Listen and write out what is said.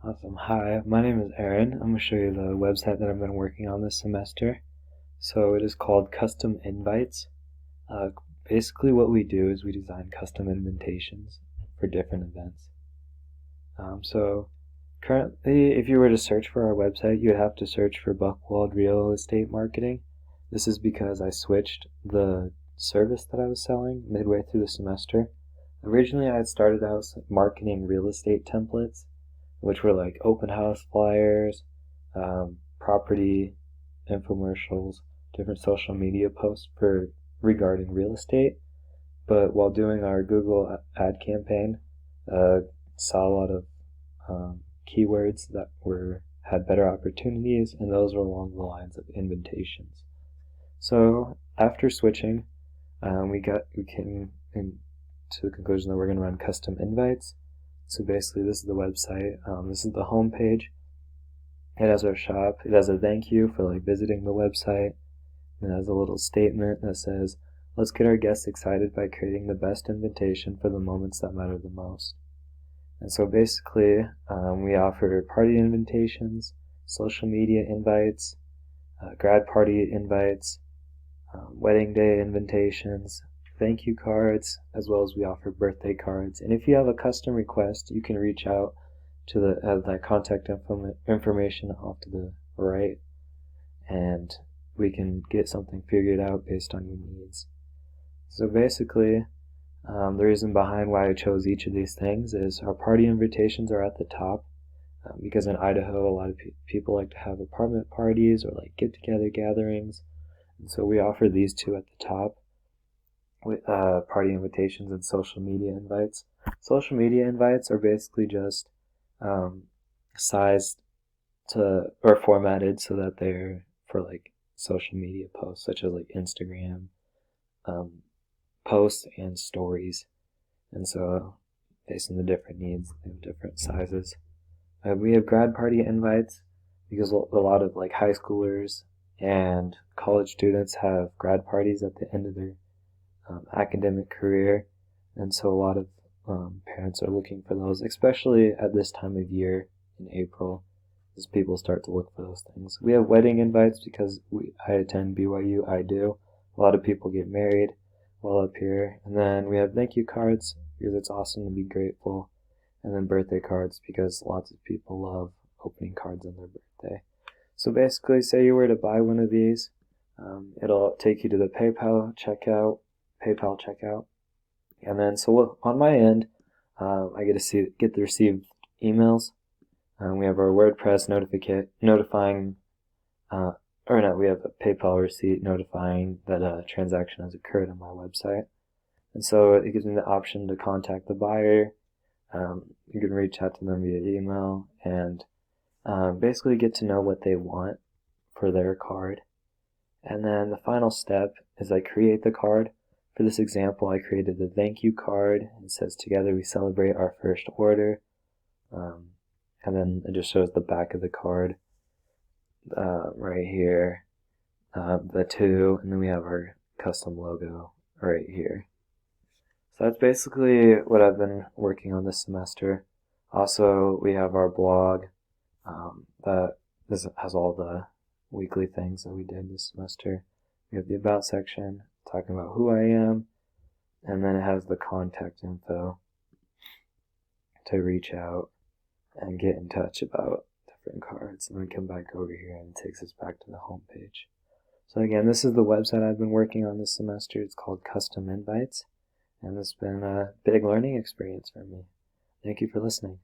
Awesome. Hi, my name is Aaron. I'm going to show you the website that I've been working on this semester. So it is called Custom Invites. Uh, Basically, what we do is we design custom invitations for different events. So currently, if you were to search for our website, you would have to search for Buckwald Real Estate Marketing. This is because I switched the service that I was selling midway through the semester. Originally, I had started out marketing real estate templates, which were like open house flyers, property infomercials, different social media posts for regarding real estate. But while doing our Google ad campaign, uh, saw a lot of keywords that had better opportunities, and those were along the lines of invitations. So after switching, we came to the conclusion that we're going to run custom invites. So basically, this is the website. This is the home page. It has our shop. It has a thank you for visiting the website. It has a little statement that says, "Let's get our guests excited by creating the best invitation for the moments that matter the most." And so basically, we offer party invitations, social media invites, grad party invites, wedding day invitations, thank you cards, as well as we offer birthday cards. And if you have a custom request, you can reach out to that contact information off to the right, and we can get something figured out based on your needs. So basically, the reason behind why I chose each of these things is our party invitations are at the top, because in Idaho, a lot of people like to have apartment parties or get-together gatherings. And so we offer these two at the top with party invitations and social media invites. Social media invites are basically just sized or formatted so that they're for social media posts, such as Instagram posts and stories. And so based on the different needs, they have different sizes. We have grad party invites because a lot of high schoolers and college students have grad parties at the end of their academic career, and so a lot of parents are looking for those, especially at this time of year in April, as people start to look for those things. We have wedding invites because I attend BYU. I do. A lot of people get married while up here, and then we have thank you cards because it's awesome to be grateful, and then birthday cards because lots of people love opening cards on their birthday. So basically, say you were to buy one of these, it'll take you to the PayPal checkout, and then so on my end, I get to receive emails. We have our WordPress notifying, we have a PayPal receipt notifying that a transaction has occurred on my website, and so it gives me the option to contact the buyer. You can reach out to them via email and basically get to know what they want for their card. And then the final step is I create the card. For this example, I created the thank you card. It says, "Together we celebrate our first order." And then it just shows the back of the card right here, the two, and then we have our custom logo right here. So that's basically what I've been working on this semester. Also, we have our blog that this has all the weekly things that we did this semester. We have the About section talking about who I am, and then it has the contact info to reach out and get in touch about different cards. And we come back over here and it takes us back to the home page. So again, this is the website I've been working on this semester. It's called Custom Invites, and it's been a big learning experience for me. Thank you for listening.